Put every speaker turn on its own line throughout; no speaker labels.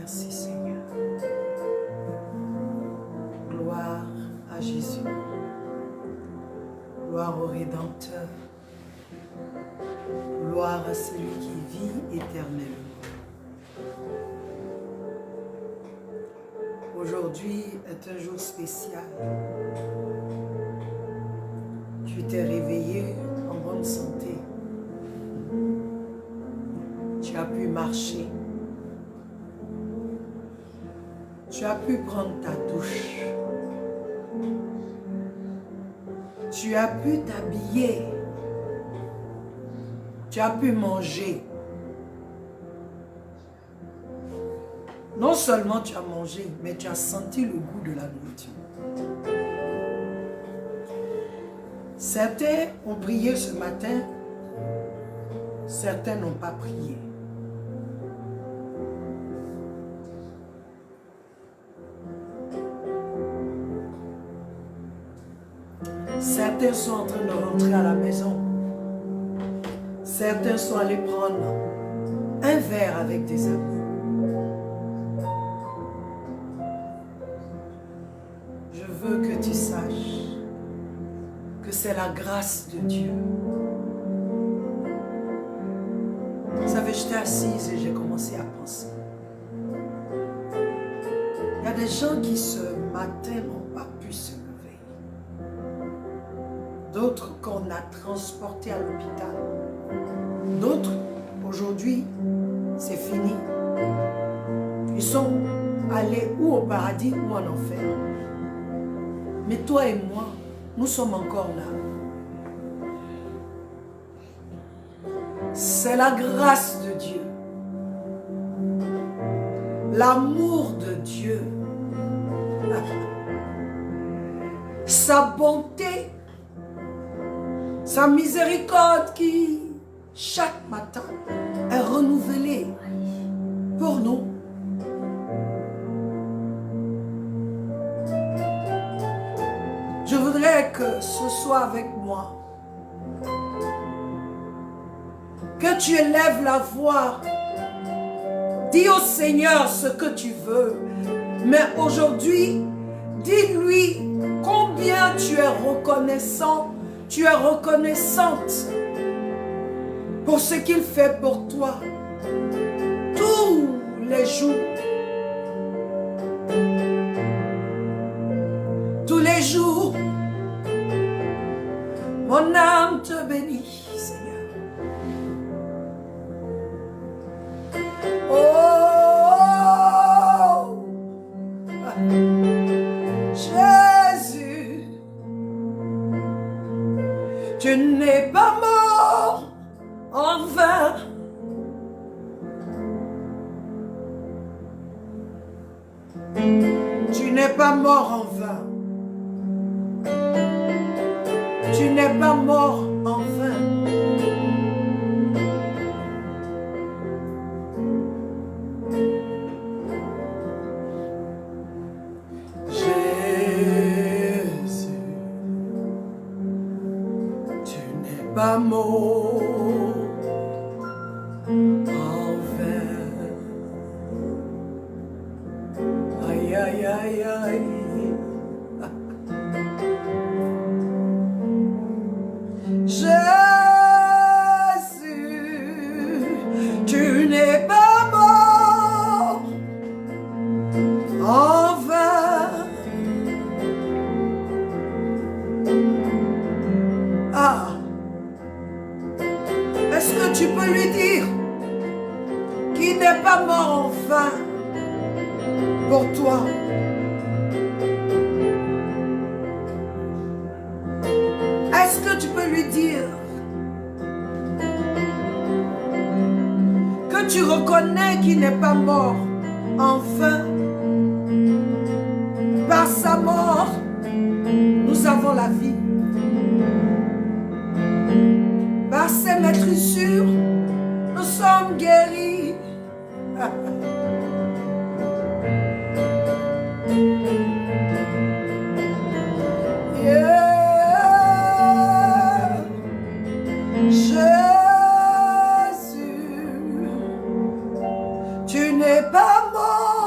Merci Seigneur. Gloire à Jésus. Gloire au Rédempteur. Gloire à celui qui vit éternellement. Aujourd'hui est un jour spécial. Tu t'es réveillé en bonne santé. Tu as pu marcher. Tu as pu prendre ta douche. Tu as pu t'habiller. Tu as pu manger. Non seulement tu as mangé, mais tu as senti le goût de la nourriture. Certains ont prié ce matin, certains n'ont pas prié. Certains sont en train de rentrer à la maison. Certains sont allés prendre un verre avec des amis. Je veux que tu saches que c'est la grâce de Dieu. Vous savez, j'étais assise et j'ai commencé à penser. Il y a des gens qui ce matin n'ont pas pu se lever. D'autres qu'on a transportés à l'hôpital. D'autres, aujourd'hui, c'est fini. Ils sont allés ou au paradis ou en enfer. Mais toi et moi, nous sommes encore là. C'est la grâce de Dieu. L'amour de Dieu. Sa bonté. Sa miséricorde qui, chaque matin, est renouvelée pour nous. Je voudrais que ce soit avec moi. Que tu élèves la voix. Dis au Seigneur ce que tu veux. Mais aujourd'hui, dis-lui combien tu es reconnaissant. Tu es reconnaissante pour ce qu'il fait pour toi tous les jours. Tous les jours, mon âme te bénit, Seigneur. Oh, Jésus, tu n'es pas mort en vain. Tu n'es pas mort en vain. Tu n'es pas mort en vain. Jésus, tu n'es pas mort en vain. Aïe, aïe, aïe, aïe. Jésus, tu n'es pas mort en vain. Ah, est-ce que tu peux lui dire qu'il n'est pas mort en vain pour toi? Est-ce que tu peux lui dire que tu reconnais qu'il n'est pas mort en vain? Par sa mort, nous avons la vie. Par ses maîtrissures, nous sommes guéris. Jésus, tu n'es pas mort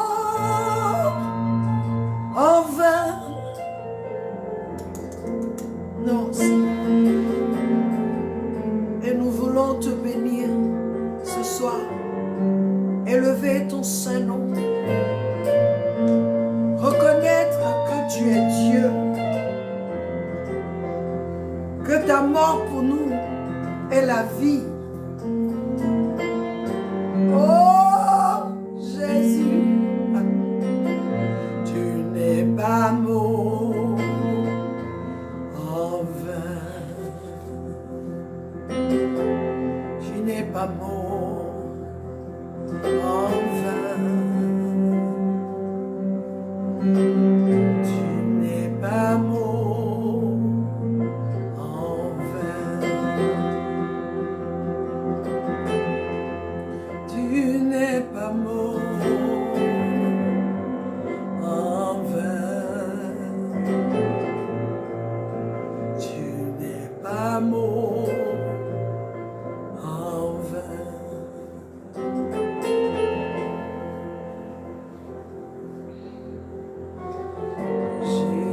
élever ton saint nom, reconnaître que tu es Dieu, que ta mort pour nous est la vie. Oh Jésus, tu n'es pas mort en vain, tu n'es pas mort en vain, tu n'es pas mort en vain, tu n'es pas mort en vain, tu n'es pas mort en vain. Jésus,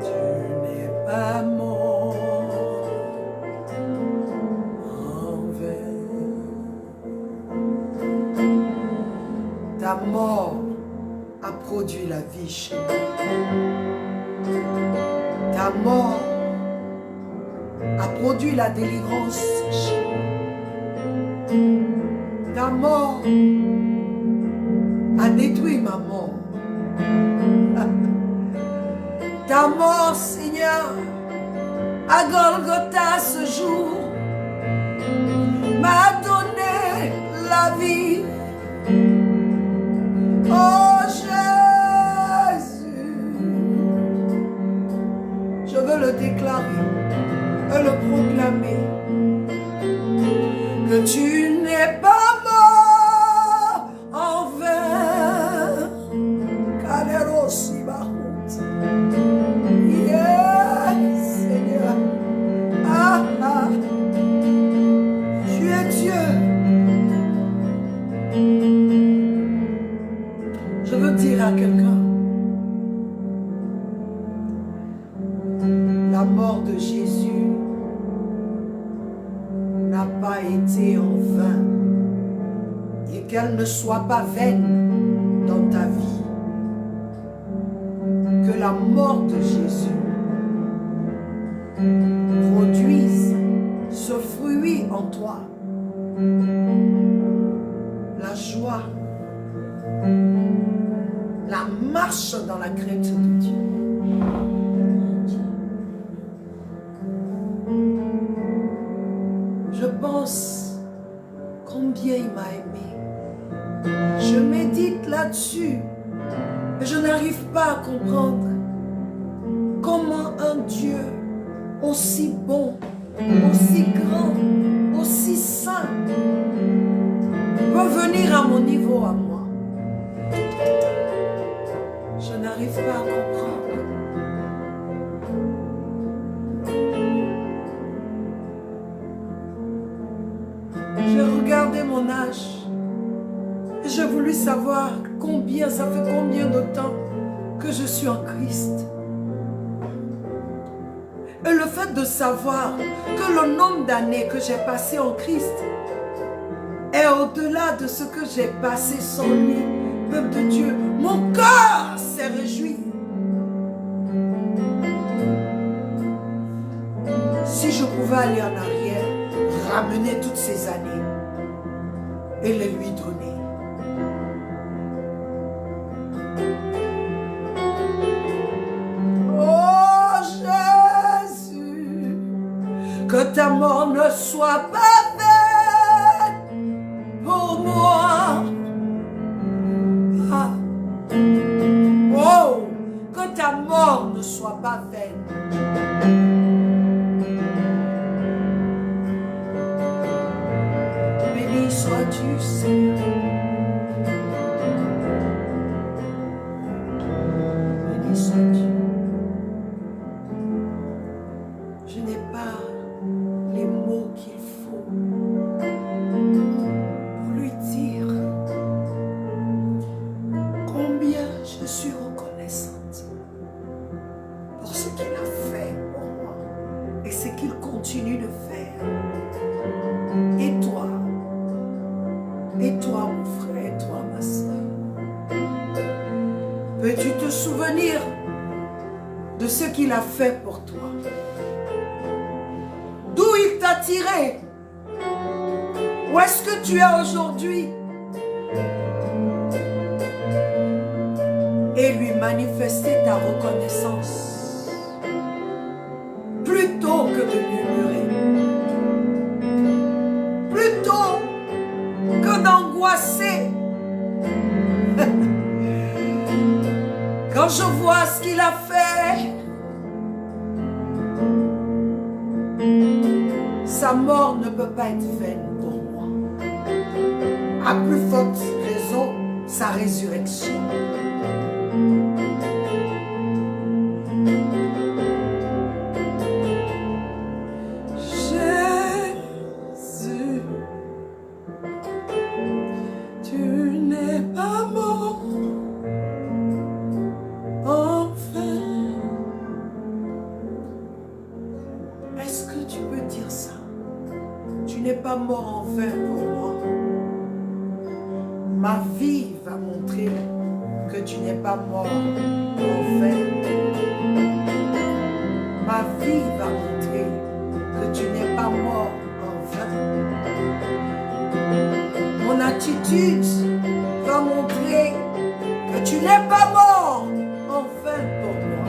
tu n'es pas mort en vain. Ta mort a produit la vie chez nous. Ta mort a produit la délivrance chez nous. Ta mort a détruit ma mort. Ta mort, Seigneur, à Golgotha ce jour, m'a donné la vie. Oh Jésus, je veux le déclarer et le proclamer, que tu n'es pas mort en vain. Kalerosi Bahut. Yes, Seigneur. Ah, ah. Tu es Dieu. Je veux dire à quelqu'un, la mort de Jésus n'a pas été en vain, et qu'elle ne soit pas vaine dans ta vie. Que la mort de Jésus produise ce fruit en toi, la joie, la marche dans la crainte de Dieu. Je pense combien il m'a aimé. Je médite là-dessus et je n'arrive pas à comprendre comment un Dieu aussi bon, aussi grand, aussi saint peut venir à mon niveau à moi. Je n'arrive pas à comprendre. J'ai regardé mon âge et j'ai voulu savoir combien, ça fait combien de temps que je suis en Christ. Et le fait de savoir que le nombre d'années que j'ai passé en Christ est au-delà de ce que j'ai passé sans lui, peuple de Dieu, mon cœur s'est réjoui. Si je pouvais aller en arrière, ramener toutes ces années et les lui donner. Oh Jésus, que ta mort ne soit pas vaine pour moi. Ah. Oh, que ta mort ne soit pas vaine. Béni sois-tu, Seigneur. Béni sois-tu. Je n'ai pas les mots qu'il faut pour lui dire combien je suis reconnaissante pour ce qu'il a fait pour moi et ce qu'il continue de faire. souvenir de ce qu'il a fait pour toi. D'où il t'a tiré. Où est-ce que tu es aujourd'hui? Et lui manifester ta reconnaissance. Plutôt que de murmurer. Plutôt que d'angoisser. Quand je vois ce qu'il a fait, sa mort ne peut pas être vaine pour moi. À plus forte raison, sa résurrection. Jésus, tu n'es pas mort. Est-ce que tu peux dire ça? Tu n'es pas mort en vain pour moi. Ma vie va montrer que tu n'es pas mort en vain. Ma vie va montrer que tu n'es pas mort en vain. Mon attitude va montrer que tu n'es pas mort en vain pour moi.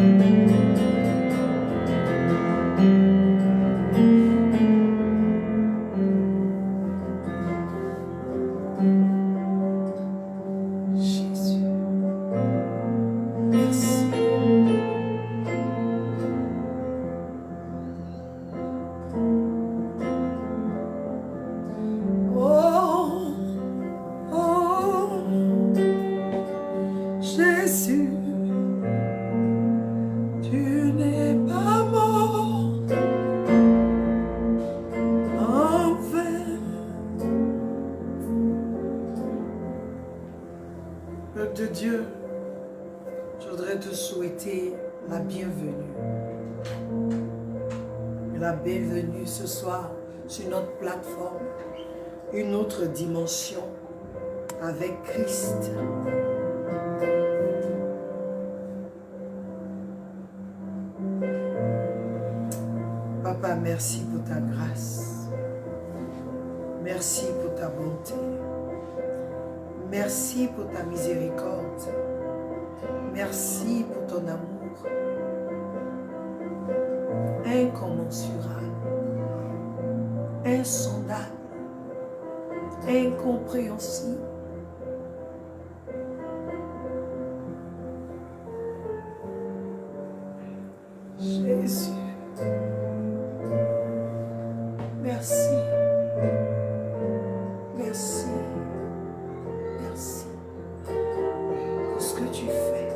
De Dieu, je voudrais te souhaiter la bienvenue. La bienvenue ce soir sur notre plateforme, une autre dimension avec Christ. Papa, merci pour ta grâce. Merci pour ta bonté. Merci pour ta miséricorde. Merci pour ton amour incommensurable, insondable, incompréhensible. Jésus, merci. Merci. Merci pour ce que tu fais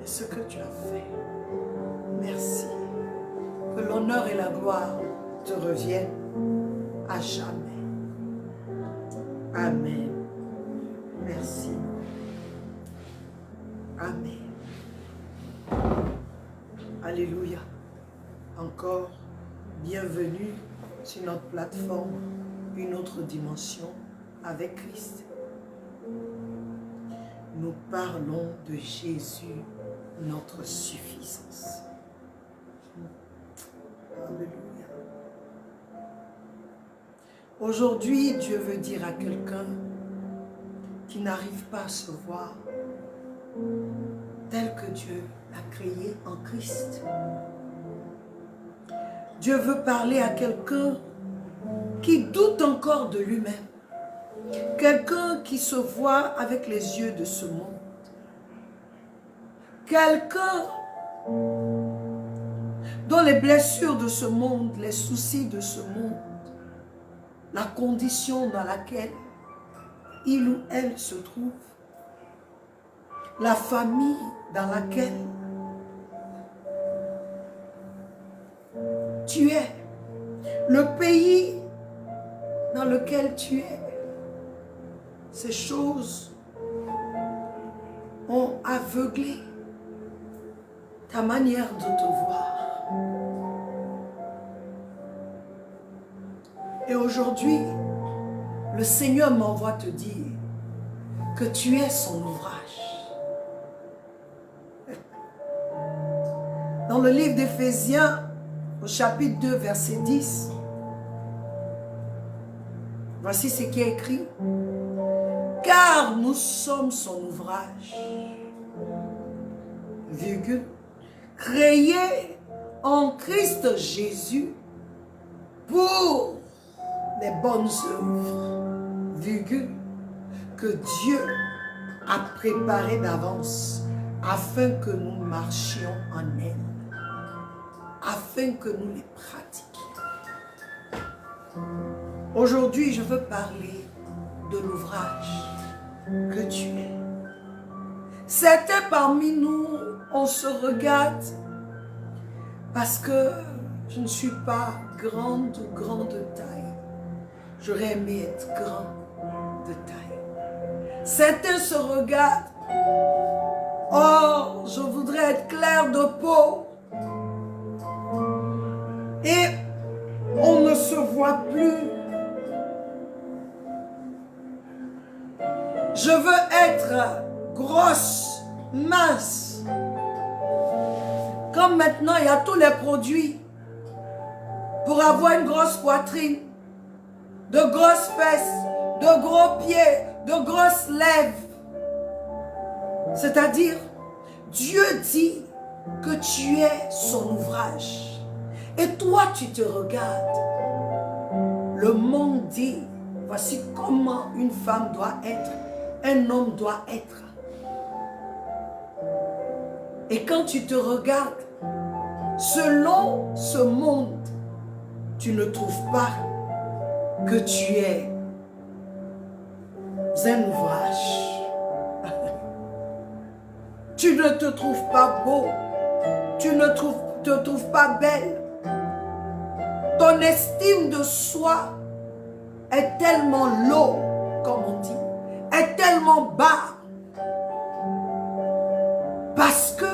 et ce que tu as fait. Merci. Que l'honneur et la gloire te reviennent à jamais. Amen. Merci. Amen. Alléluia. Encore bienvenue sur notre plateforme, une autre dimension avec Christ. Nous parlons de Jésus, notre suffisance. Alléluia. Aujourd'hui, Dieu veut dire à quelqu'un qui n'arrive pas à se voir tel que Dieu l'a créé en Christ. Dieu veut parler à quelqu'un qui doute encore de lui-même. Quelqu'un qui se voit avec les yeux de ce monde. Quelqu'un dont les blessures de ce monde, les soucis de ce monde, la condition dans laquelle il ou elle se trouve, la famille dans laquelle tu es, le pays dans lequel tu es, ces choses ont aveuglé ta manière de te voir. Et aujourd'hui, le Seigneur m'envoie te dire que tu es son ouvrage. dans le livre d'Éphésiens, au chapitre 2, verset 10. Voici ce qui est écrit. Car nous sommes son ouvrage, virgule, créé en Christ Jésus pour les bonnes œuvres, virgule, que Dieu a préparées d'avance afin que nous marchions en elles, afin que nous les pratiquions. Aujourd'hui, je veux parler de l'ouvrage que tu es. Certains parmi nous, on se regarde parce que je ne suis pas grande taille. J'aurais aimé être grand de taille. Certains se regardent. Oh, je voudrais être clair de peau. Et on ne se voit plus. Je veux être grosse, mince. Comme maintenant, il y a tous les produits pour avoir une grosse poitrine, de grosses fesses, de gros pieds, de grosses lèvres. C'est-à-dire, Dieu dit que tu es son ouvrage. Et toi, tu te regardes. Le monde dit, voici comment une femme doit être, un homme doit être. Et quand tu te regardes, selon ce monde, tu ne trouves pas que tu es un ouvrage. Tu ne te trouves pas beau. Tu ne te trouves pas belle. Ton estime de soi est tellement low, comme on dit, est tellement bas. Parce que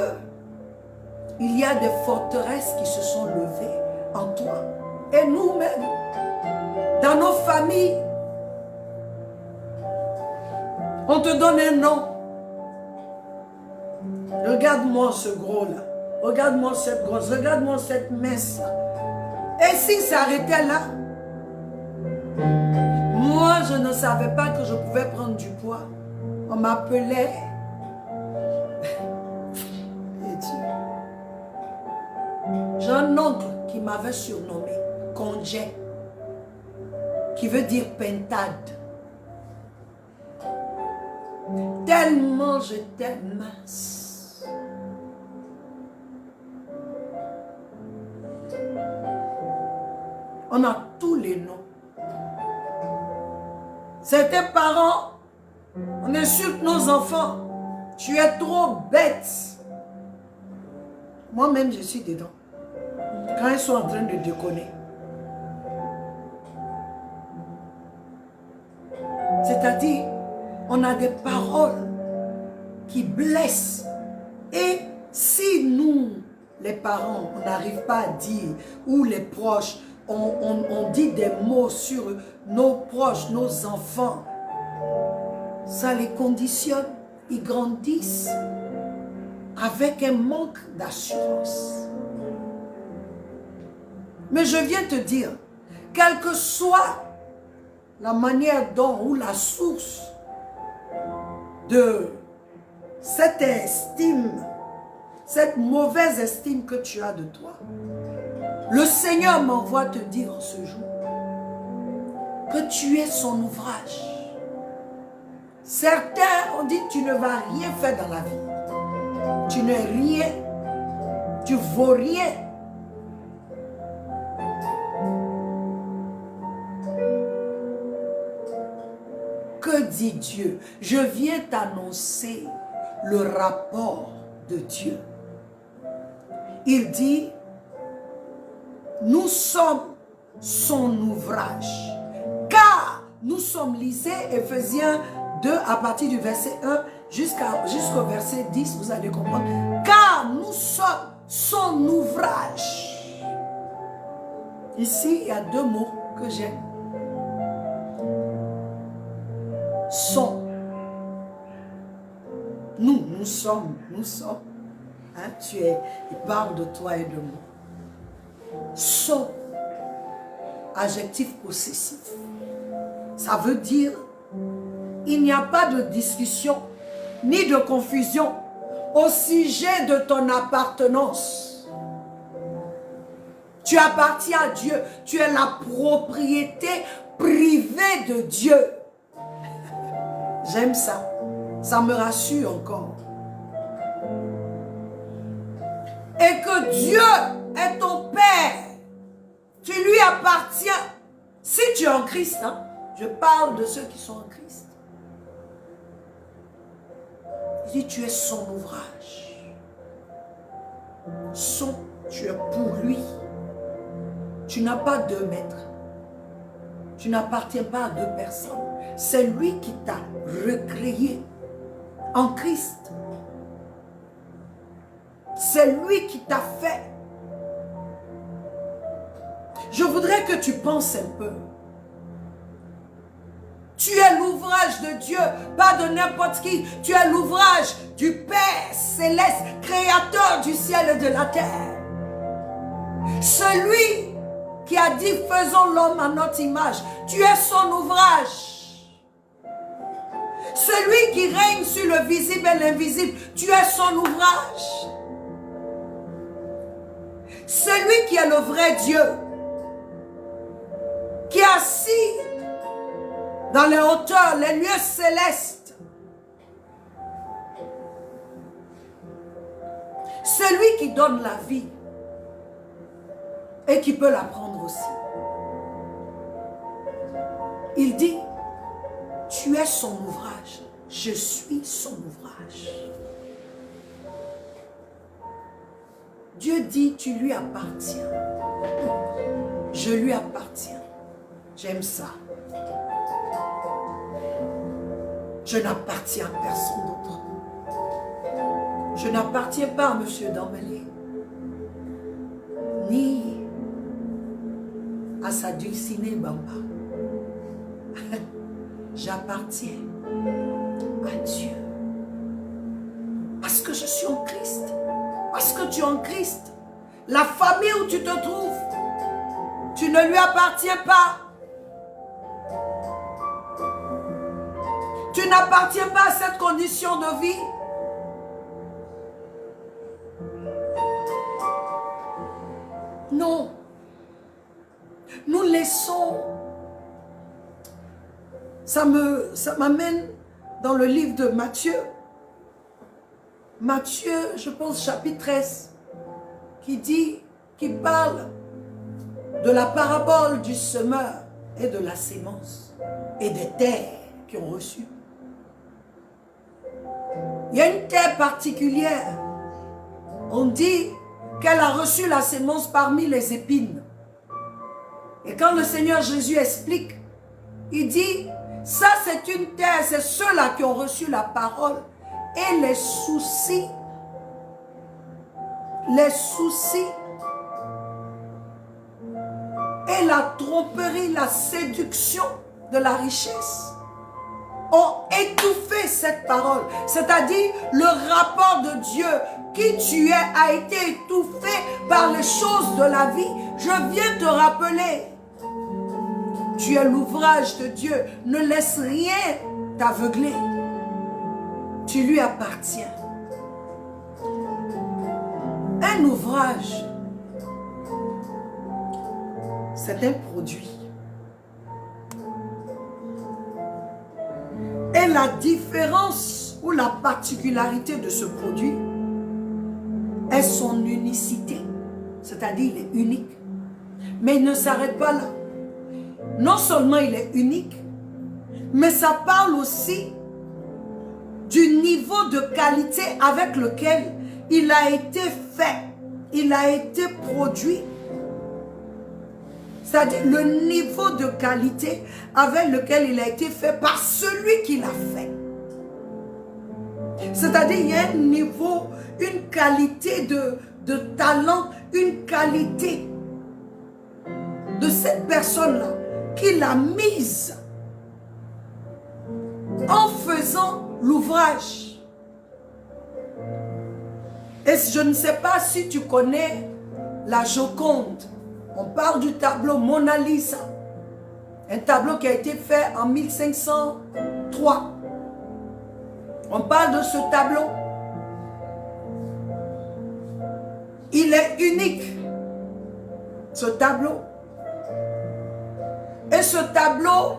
il y a des forteresses qui se sont levées en toi. Et nous-mêmes, dans nos familles, on te donne un nom. Regarde-moi ce gros-là. Regarde-moi cette grosse. Regarde-moi cette mince-là. Et si ça arrêtait là, moi, je ne savais pas que je pouvais prendre du poids. On m'appelait j'ai un oncle qui m'avait surnommé Congé, qui veut dire pentade. Tellement j'étais mince. On a tous les noms. Certains parents, on insulte nos enfants. Tu es trop bête. Moi-même, je suis dedans. Quand ils sont en train de déconner. C'est-à-dire, on a des paroles qui blessent. Et si nous, les parents, on n'arrive pas à dire, ou les proches, on dit des mots sur nos proches, nos enfants, ça les conditionne. Ils grandissent avec un manque d'assurance. Mais je viens te dire, quelle que soit la manière dont ou la source de cette estime, cette mauvaise estime que tu as de toi, le Seigneur m'envoie te dire en ce jour que tu es son ouvrage. Certains ont dit tu ne vas rien faire dans la vie. Tu n'es rien. Tu vaux rien. Que dit Dieu? Je viens t'annoncer le rapport de Dieu. Il dit, nous sommes son ouvrage. Car nous sommes, lisez Éphésiens 2 à partir du verset 1 jusqu'au verset 10, vous allez comprendre. Car nous sommes son ouvrage. Ici, il y a deux mots que j'aime. Son. Nous sommes. Hein, il parle de toi et de moi. Son, adjectif possessif. Ça veut dire, il n'y a pas de discussion ni de confusion au sujet de ton appartenance. Tu appartiens à Dieu. Tu es la propriété privée de Dieu. J'aime ça. Ça me rassure encore. Et que Dieu est ton Père. Tu lui appartiens. Si tu es en Christ, hein, je parle de ceux qui sont en Christ. Il dit, tu es son ouvrage. Tu es pour lui. Tu n'as pas deux maîtres. Tu n'appartiens pas à deux personnes. C'est lui qui t'a recréé en Christ. C'est lui qui t'a fait. Je voudrais que tu penses un peu. Tu es l'ouvrage de Dieu, pas de n'importe qui. Tu es l'ouvrage du Père céleste, créateur du ciel et de la terre. Celui qui a dit, faisons l'homme à notre image. Tu es son ouvrage. Celui qui règne sur le visible et l'invisible. Tu es son ouvrage. Celui qui est le vrai Dieu, qui est assis dans les hauteurs, les lieux célestes. Celui qui donne la vie et qui peut la prendre aussi. Il dit, tu es son ouvrage, je suis son ouvrage. Dieu dit, tu lui appartiens. Je lui appartiens. J'aime ça. Je n'appartiens à personne d'autre. Je n'appartiens pas à M. Dambélé, ni à sa dulcinée Bamba. J'appartiens à Dieu. Parce que je suis en Christ. Parce que tu es en Christ. La famille où tu te trouves, tu ne lui appartiens pas. Tu n'appartiens pas à cette condition de vie. Non. Nous laissons. Ça m'amène dans le livre de Matthieu. Matthieu, je pense, chapitre 13, qui parle de la parabole du semeur et de la sémence et des terres qui ont reçu. Il y a une terre particulière. On dit qu'elle a reçu la sémence parmi les épines. Et quand le Seigneur Jésus explique, il dit, ça c'est une terre, c'est ceux-là qui ont reçu la parole. Et les soucis, et la tromperie, la séduction de la richesse ont étouffé cette parole. C'est-à-dire, le rapport de Dieu, qui tu es, a été étouffé par les choses de la vie. Je viens te rappeler, tu es l'ouvrage de Dieu. Ne laisse rien t'aveugler. Tu lui appartiens. Un ouvrage, c'est un produit. Et la différence ou la particularité de ce produit est son unicité. C'est-à-dire, il est unique. Mais il ne s'arrête pas là. Non seulement il est unique, mais ça parle aussi du niveau de qualité avec lequel il a été fait, il a été produit. C'est-à-dire le niveau de qualité avec lequel il a été fait par celui qui l'a fait. C'est-à-dire il y a un niveau, une qualité de talent, une qualité de cette personne-là qui l'a mise en faisant l'ouvrage. Et je ne sais pas si tu connais la Joconde. On parle du tableau Mona Lisa. Un tableau qui a été fait en 1503. On parle de ce tableau. Il est unique, ce tableau. Et ce tableau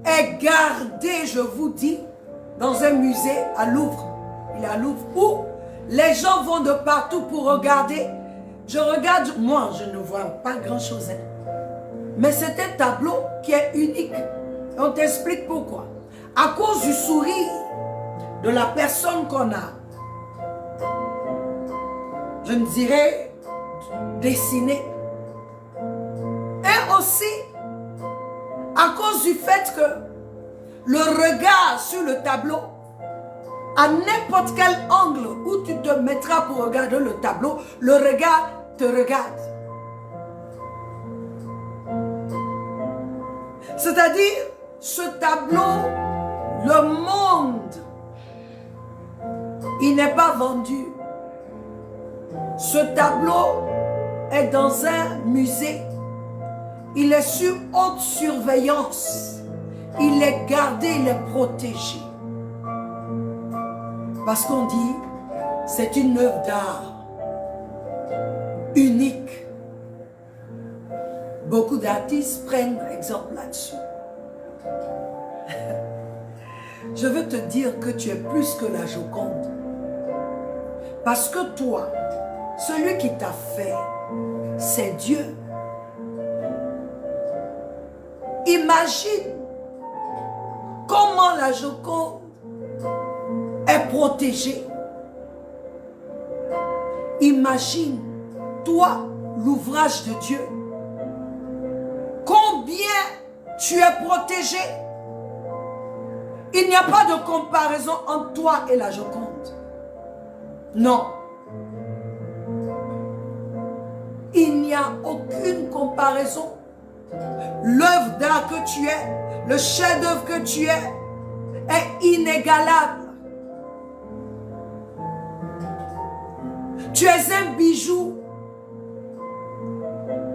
est gardé, je vous dis, dans un musée à Louvre. Il est à Louvre où les gens vont de partout pour regarder. Je regarde, moi je ne vois pas grand chose. Mais c'est un tableau qui est unique. Et on t'explique pourquoi. À cause du sourire de la personne qu'on a, je ne dirais dessiné. Et aussi, à cause du fait que le regard sur le tableau, à n'importe quel angle où tu te mettras pour regarder le tableau, le regard te regarde. C'est-à-dire, ce tableau, le monde, il n'est pas vendu. Ce tableau est dans un musée. Il est sur haute surveillance. Il est gardé, il est protégé. Parce qu'on dit, c'est une œuvre d'art unique. Beaucoup d'artistes prennent exemple là-dessus. Je veux te dire que tu es plus que la Joconde. Parce que toi, celui qui t'a fait, c'est Dieu. Imagine comment la Joconde est protégée. Imagine, toi, l'ouvrage de Dieu. Combien tu es protégé. Il n'y a pas de comparaison entre toi et la Joconde. Non. Il n'y a aucune comparaison. L'œuvre d'art que tu es, le chef-d'œuvre que tu es, est inégalable. Tu es un bijou.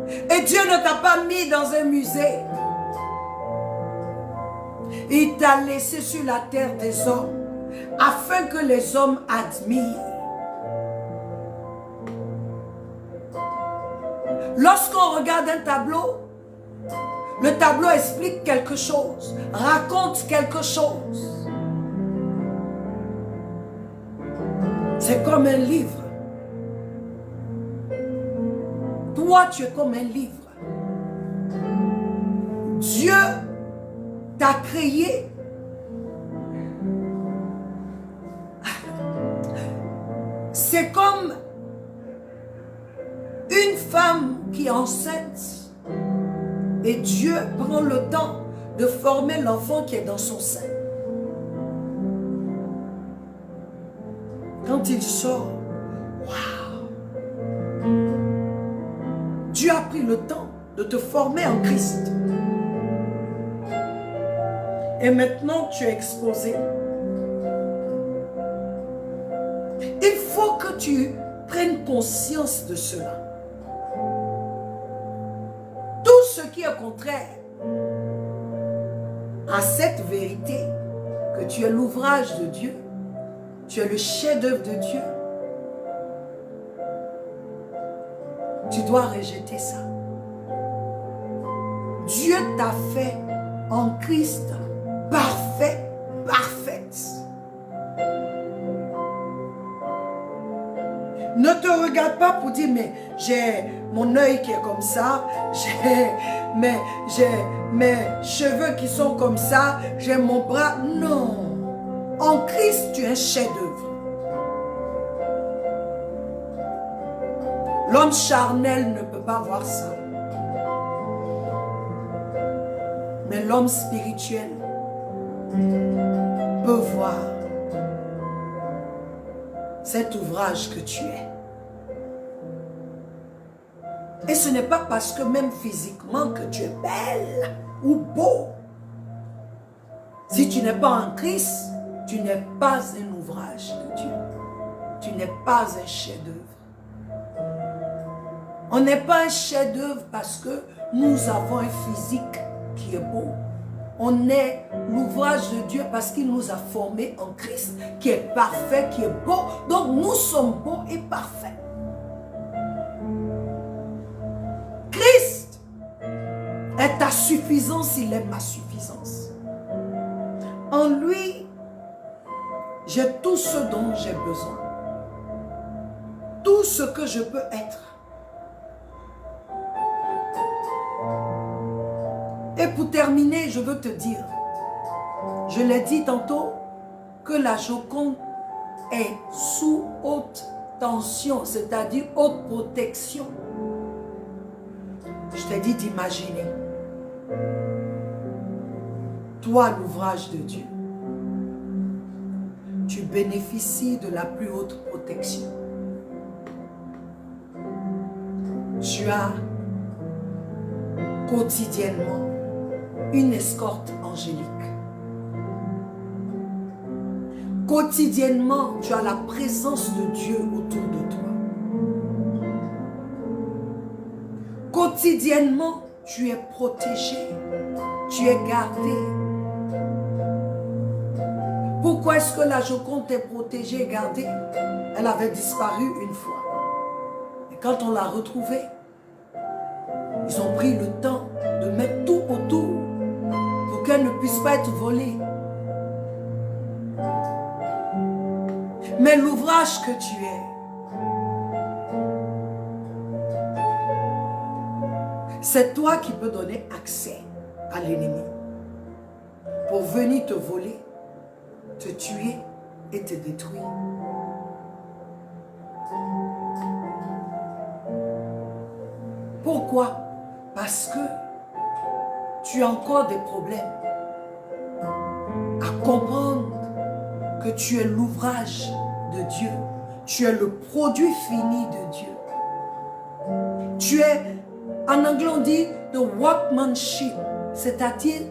Et Dieu ne t'a pas mis dans un musée. Il t'a laissé sur la terre des hommes, afin que les hommes admirent. Lorsqu'on regarde un tableau, le tableau explique quelque chose, raconte quelque chose. C'est comme un livre. Toi, tu es comme un livre. Dieu t'a créé. C'est comme une femme qui est enceinte et Dieu prend le temps de former l'enfant qui est dans son sein. Quand il sort, waouh! Dieu a pris le temps de te former en Christ. Et maintenant, tu es exposé. Il faut que tu prennes conscience de cela. Tout ce qui est contraire à cette vérité, que tu es l'ouvrage de Dieu, tu es le chef-d'œuvre de Dieu, tu dois rejeter ça. Dieu t'a fait en Christ parfait, parfaite. Ne te regarde pas pour dire, mais j'ai mon œil qui est comme ça, j'ai mes cheveux qui sont comme ça, j'ai mon bras. Non. En Christ, tu es un chef-d'œuvre. L'homme charnel ne peut pas voir ça. Mais l'homme spirituel peut voir cet ouvrage que tu es. Et ce n'est pas parce que même physiquement que tu es belle ou beau. Si tu n'es pas en Christ, tu n'es pas un ouvrage de Dieu. tu n'es pas un chef-d'œuvre. On n'est pas un chef-d'œuvre parce que nous avons un physique qui est beau. On est l'ouvrage de Dieu parce qu'il nous a formés en Christ, qui est parfait, qui est beau. Donc nous sommes beaux et parfaits. Christ est ta suffisance, il est ma suffisance. En lui, j'ai tout ce dont j'ai besoin. Tout ce que je peux être. Et pour terminer, je veux te dire, je l'ai dit tantôt, que la Joconde est sous haute tension, c'est-à-dire haute protection. Je t'ai dit d'imaginer. Toi, l'ouvrage de Dieu, tu bénéficies de la plus haute protection. Tu as quotidiennement une escorte angélique. Quotidiennement, tu as la présence de Dieu autour de toi. Quotidiennement, tu es protégé, tu es gardé. Pourquoi est-ce que la Joconde est protégée et gardée? Elle avait disparu une fois. Et quand on l'a retrouvée, ils ont pris le temps de mettre tout autour pour qu'elle ne puisse pas être volée. Mais l'ouvrage que tu es, c'est toi qui peux donner accès à l'ennemi pour venir te voler, te tuer et te détruire. Pourquoi? Parce que tu as encore des problèmes à comprendre que tu es l'ouvrage de Dieu. Tu es le produit fini de Dieu. Tu es, en anglais on dit, the workmanship. C'est-à-dire,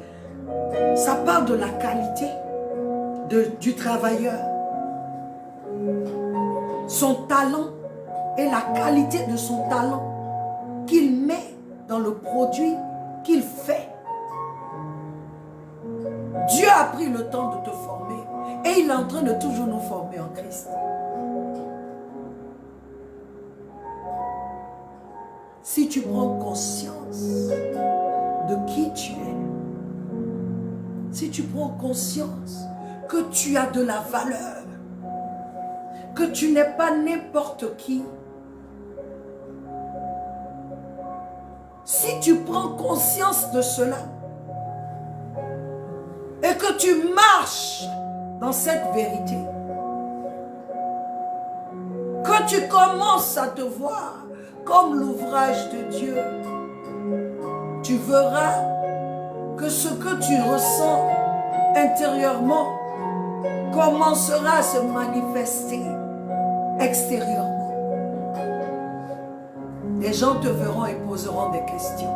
ça parle de la qualité du travailleur. Son talent et la qualité de son talent qu'il met dans le produit qu'il fait. Dieu a pris le temps de te former et il est en train de toujours nous former en Christ. Si tu prends conscience de qui tu es, si tu prends conscience que tu as de la valeur, que tu n'es pas n'importe qui, si tu prends conscience de cela et que tu marches dans cette vérité, que tu commences à te voir comme l'ouvrage de Dieu, tu verras que ce que tu ressens intérieurement commencera à se manifester extérieurement. Les gens te verront et poseront des questions.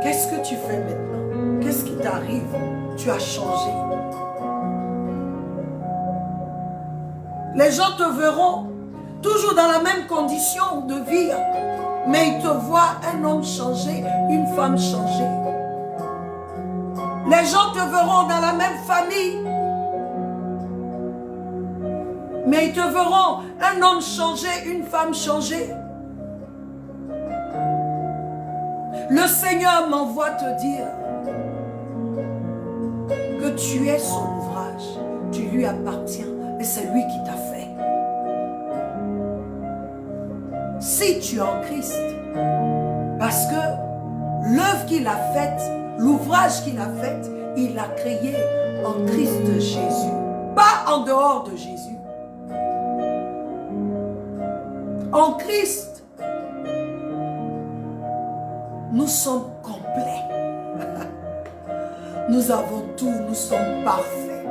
Qu'est-ce que tu fais maintenant? Qu'est-ce qui t'arrive? Tu as changé. Les gens te verront toujours dans la même condition de vie, mais ils te voient un homme changé, une femme changée. Les gens te verront dans la même famille, mais ils te verront un homme changé, une femme changée. Le Seigneur m'envoie te dire que tu es son ouvrage, tu lui appartiens et c'est lui qui t'a fait. Si tu es en Christ, parce que l'œuvre qu'il a faite, l'ouvrage qu'il a fait, il l'a créé en Christ Jésus, pas en dehors de Jésus. En Christ, nous sommes complets. Nous avons tout, nous sommes parfaits.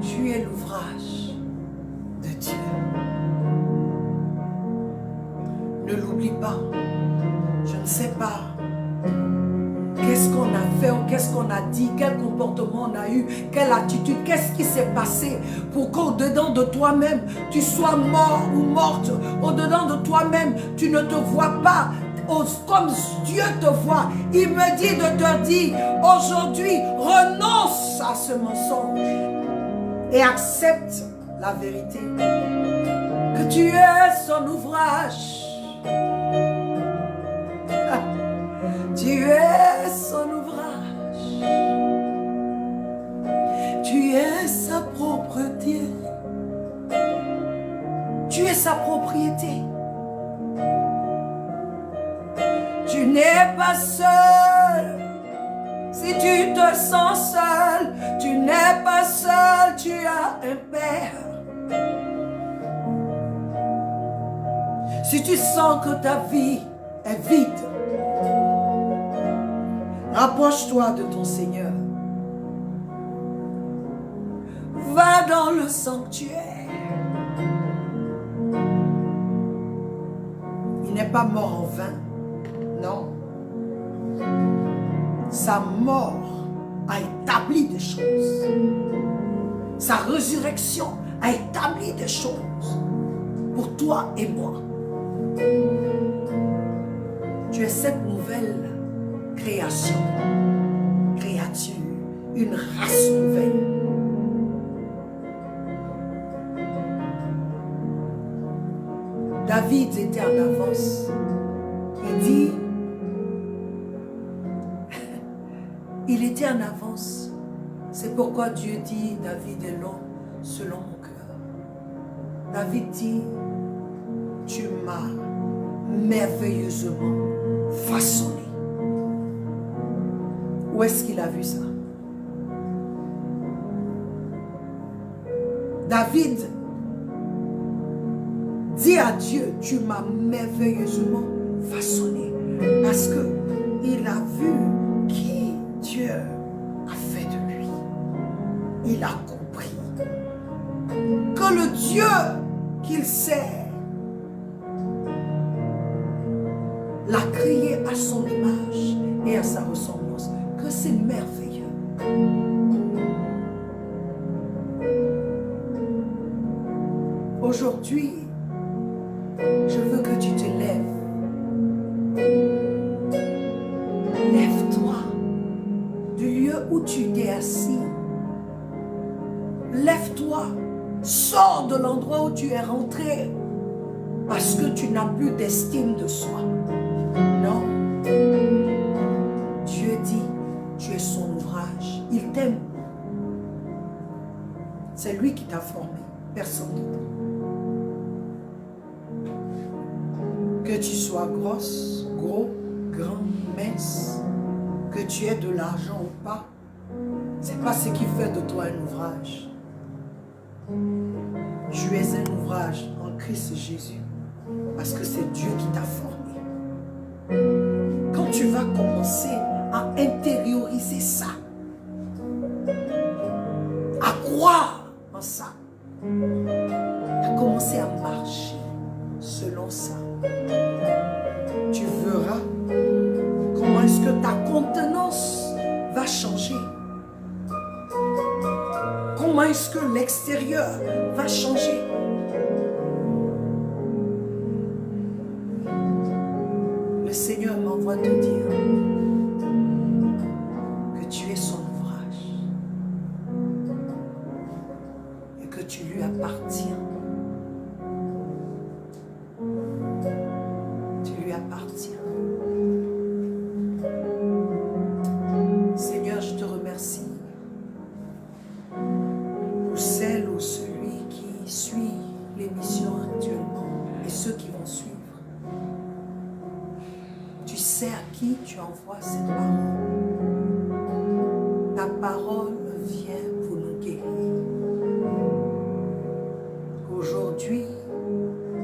Tu es l'ouvrage de Dieu. Ne l'oublie pas. Je ne sais pas qu'est-ce qu'on a fait ou qu'est-ce qu'on a dit, quel comportement on a eu, quelle attitude, qu'est-ce qui s'est passé pour qu'au-dedans de toi-même, tu sois mort ou morte. Au-dedans de toi-même, tu ne te vois pas comme Dieu te voit. Il me dit de te dire, aujourd'hui, renonce à ce mensonge et accepte la vérité. Que tu es son ouvrage. Tu es son ouvrage. Tu es sa propriété. Tu es sa propriété. Tu n'es pas seul. Si tu te sens seul, tu n'es pas seul. Tu as un Père. Si tu sens que ta vie est vide, rapproche-toi de ton Seigneur. Va dans le sanctuaire. Il n'est pas mort en vain. Non. Sa mort a établi des choses. Sa résurrection a établi des choses pour toi et moi. Tu es cette nouvelle création, créature, une race nouvelle. David était en avance. Il dit, il était en avance. C'est pourquoi Dieu dit, David est l'homme selon mon cœur. David dit, tu m'as merveilleusement façonné. Où est-ce qu'il a vu ça? David dit à Dieu, tu m'as merveilleusement façonné. Parce que il a vu qui Dieu a fait de lui. Il a compris que le Dieu qu'il sert l'a créé à son image et à sa ressemblance. Que c'est merveilleux. Aujourd'hui, je veux que tu te lèves. Lève-toi du lieu où tu t'es assis. Lève-toi. Sors de l'endroit où tu es rentré parce que tu n'as plus d'estime de soi. Non. Dieu dit, tu es son ouvrage. Il t'aime. C'est lui qui t'a formé. Personne d'autre. Que tu sois grosse, gros, grand, mince, que tu aies de l'argent ou pas, c'est pas ce qui fait de toi un ouvrage. Tu es un ouvrage en Christ Jésus parce que c'est Dieu qui t'a formé. Quand tu vas commencer à intérioriser ça, à croire en ça, à commencer à marcher selon ça, tu verras comment est-ce que ta contenance va changer. Comment est-ce que l'extérieur va changer. Le Seigneur m'envoie te dire que tu es son ouvrage et que tu lui appartiens. Tu lui appartiens. Seigneur, je te remercie pour celle ou celui qui suit l'émission actuellement et ceux qui vont suivre. Tu sais à qui tu envoies cette parole. Ta parole vient pour nous guérir. Aujourd'hui,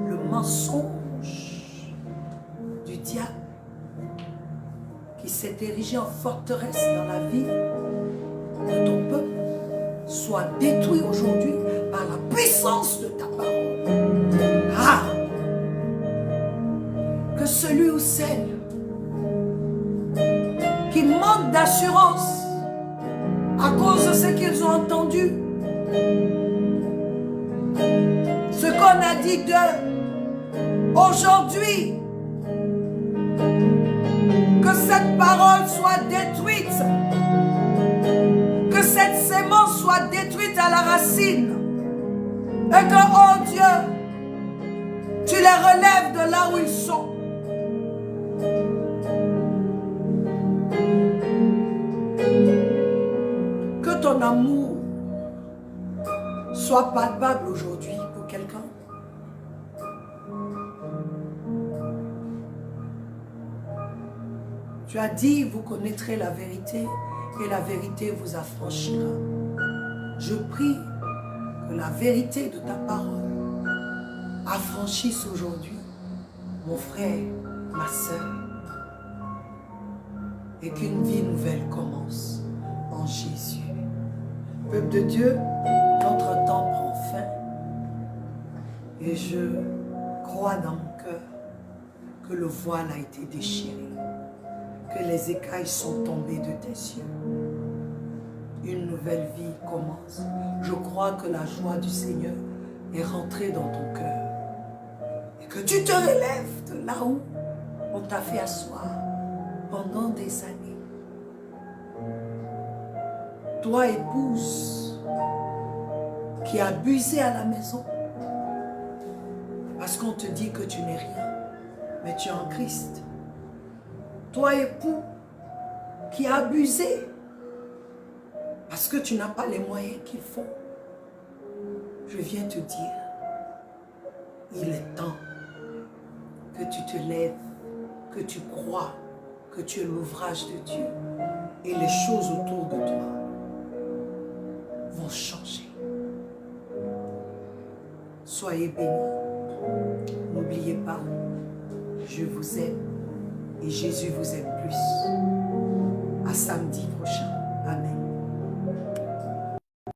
le mensonge du diable qui s'est érigé en forteresse dans la vie de ton peuple soit détruit aujourd'hui par la puissance de ta parole. Ah! Que celui ou celle qui manquent d'assurance à cause de ce qu'ils ont entendu. Ce qu'on a dit d'eux. Aujourd'hui, que cette parole soit détruite. Que cette sémence soit détruite à la racine. Et que, oh Dieu, tu les relèves de là où ils sont. Que ton amour soit palpable aujourd'hui pour quelqu'un. Tu as dit, vous connaîtrez la vérité et la vérité vous affranchira. Je prie que la vérité de ta parole affranchisse aujourd'hui mon frère, ma soeur, et qu'une vie nouvelle commence en Jésus. Peuple de Dieu, notre temps prend fin et je crois dans mon cœur que le voile a été déchiré, que les écailles sont tombées de tes yeux. Une nouvelle vie commence. Je crois que la joie du Seigneur est rentrée dans ton cœur et que tu te relèves de là où on t'a fait asseoir pendant des années. Toi, épouse, qui a abusé à la maison, parce qu'on te dit que tu n'es rien, mais tu es en Christ. Toi, époux, qui a abusé, parce que tu n'as pas les moyens qu'il faut, je viens te dire, il est temps que tu te lèves, que tu crois que tu es l'ouvrage de Dieu et les choses autour de toi vont changer. Soyez bénis. N'oubliez pas, je vous aime et Jésus vous aime plus. À samedi prochain. Amen.